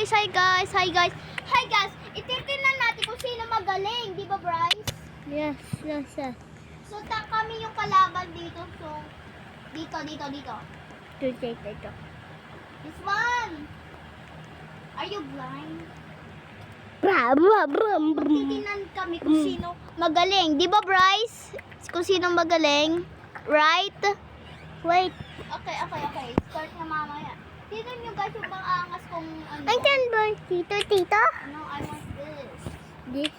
guys, hi guys, hi guys. Hi guys, ititingnan natin kung sino magaling, di ba Bryce? Yes. So kami yung kalaban dito, so dito. Ito. This one. Are you blind? Titingnan kami kung sino magaling, di ba Bryce? Kung sino magaling, right? Wait. Okay. Start na mamaya. Tignan nyo guys yung mga angas kung ano. Andyan ba? Tito? No, I want this. This?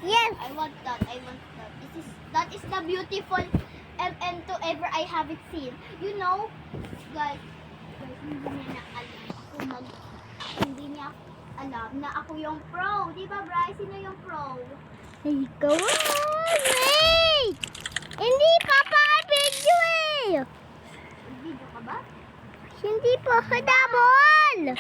Yes. I want that. That is the beautiful and to ever I haven't seen. You know, guys, hindi niya alam na ako yung pro. Di ba, Bryce? Sino yung pro? Ikaw. Wait! Hindi pa video eh. Video ka ba? Hindi pa kadabol.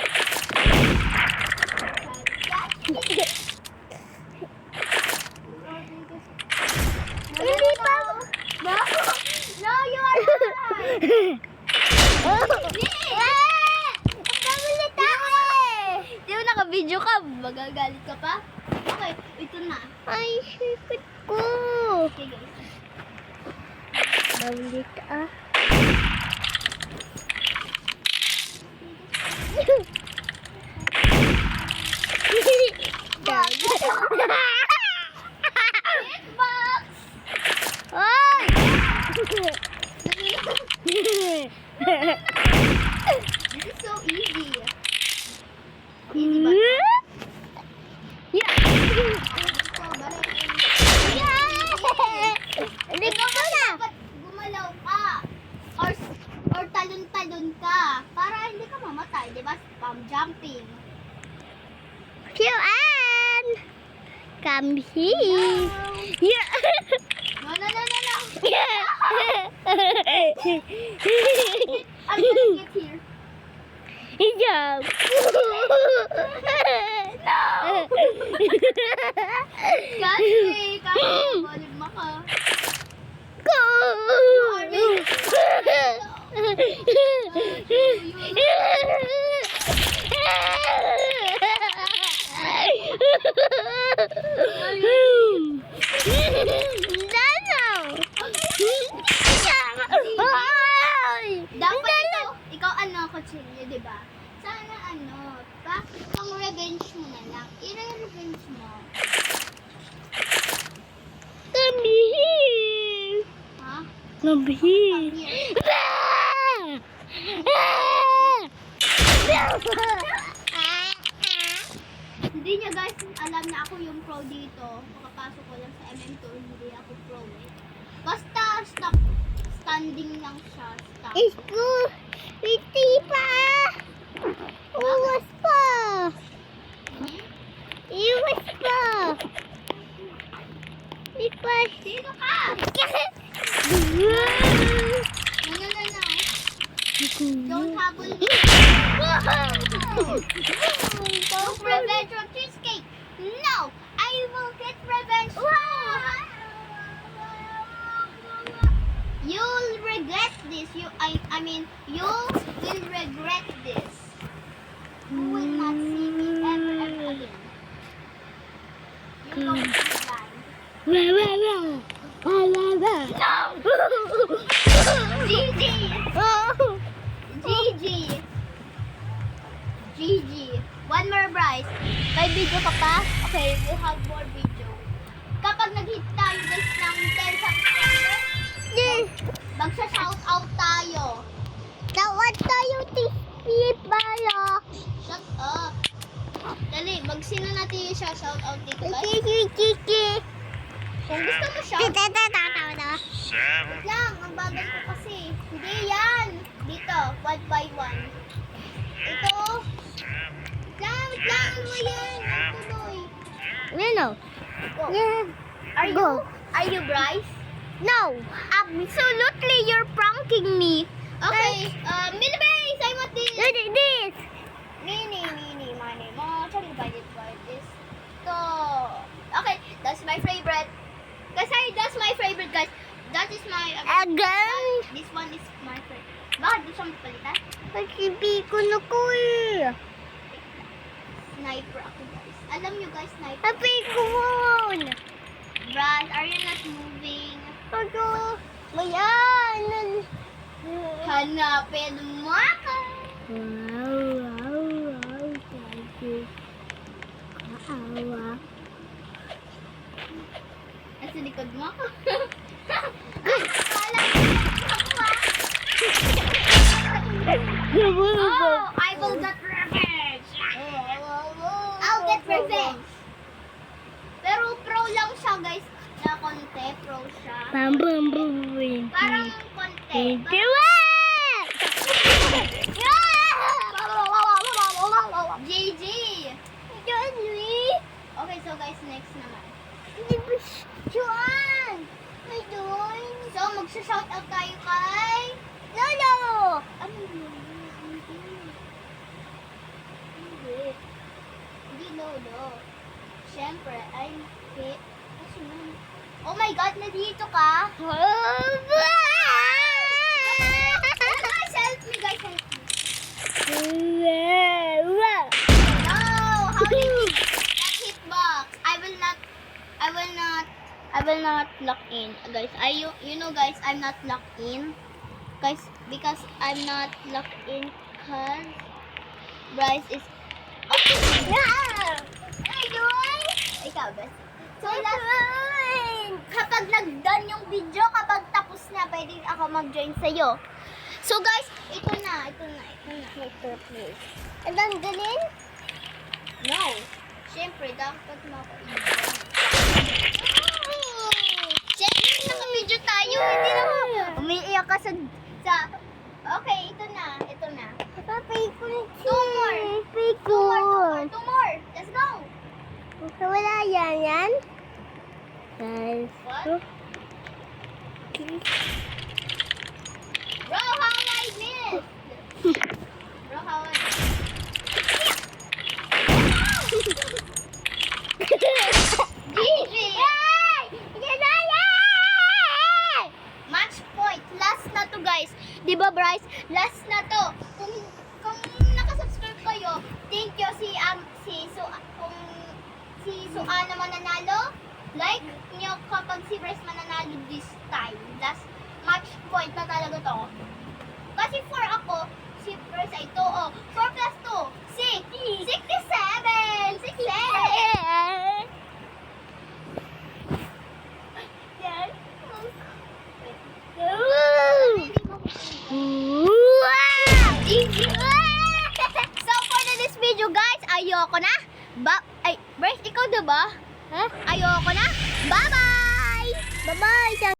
Hindi pa. No, you are not. Di ba naka-video ka? Magagalit ka pa? Okay, ito na. Ay, sikit ko. Okay, guys. Bawlit ah. Hitbox! Ay! This is so easy. Easy ba? Yeah. Ito, balik. Hindi ko na. Dapat gumalaw ka. Or talon-talon ka. Para hindi ka mamatay, di ba? Spam jumping. QN! Come here. Yeah. No. Yeah. I'm gonna get here. Hijab. No! Kasi, maligma ka. Go. Dapat ikaw kutsilyo, di ba? Sana pang revenge mo na lang. I-revenge mo. Come here. Ha? Come here. Hindi niya guys, alam na ako yung pro dito. Makapasok ko lang sa MM2, hindi ako pro eh. Basta standing lang siya. Isko, iti pa. Uwas pa. Iwas pa. Ipas. Sino ka? No. Don't habol me. Don't revenge on cheesecake. No, I will get revenge. You'll regret this. I mean, you will regret this. You will not see me ever again. You don't be blind. GG. One more Bryce. May video ka pa? Okay, we'll have more video. Kapag nag-hit tayo guys ng 10 subscribers, magsa-shoutout tayo. Tawad tayo, pala. Shut up. Dali, sino natin yung shoutout dito guys? Kung gusto mo shout, wait lang, ang bagal ko kasi. Hindi yan. Dito, 1 by 1. Ito. Wait lang, ano yan? Ang tuloy. No. Go. Yeah. Are you Bryce? No. Absolutely, you're pranking me. Okay, Minibase, I want this. This. Mini, money. Tell me buy this. So, okay, that's my favorite. Kasi that's my favorite, guys. That is my... Again? This one is my favorite. Bakit gusto mo palitan? Kasi ko na ko eh. sniper ako, guys. Alam nyo, guys, sniper. Happy Moon! Brad, are you not moving? Ako. Mayan. Hanapin mo ako. Wow. Thank you. Kaawa. Nasa likod mo ako. Akala ko ako Oh, I will get revenge. I'll get revenge. Pero pro lang siya, guys. Na konti, pro siya. Parang konti. GG. Okay, so guys, next naman. So, magsha-shoutout tayo kay Lolo! ano yun? Hindi Lolo. Siyempre, I'm hit. Oh my God, nandito ka? Guys, help me, guys, help me. No, how did you that hitbox? I will not lock in, guys. You know, guys, I'm not locked in, guys, because I'm not locked in, cause Bryce is. Ikaw, guys. So, kapag nag-done yung video, kapag tapos na, pwede ako mag-join sa'yo. So, guys, ito na. And then, galing? No. Siyempre, dapat maka-join. Siyempre, naka-video tayo. Hindi na mo. Umiiyak ka sa... Okay, ito na. Two more. Let's go. Wala yan. What? Bro, how I miss? Bro, how I GG! Match point. Last na to, guys. Diba, Bryce? Last na to. Kung nakasubscribe kayo, thank you si Suana mananalo. Like nyo kapag si Bryce mananalo this time. Last match point na talaga to. Kasi 4 ako, si Bryce ay 2. 4 plus 2, 6. 67! 67! Yes. So for this video, guys, ayoko na. Bryce, ikaw diba? Huh? Ayoko na. Bye-bye! Bye-bye!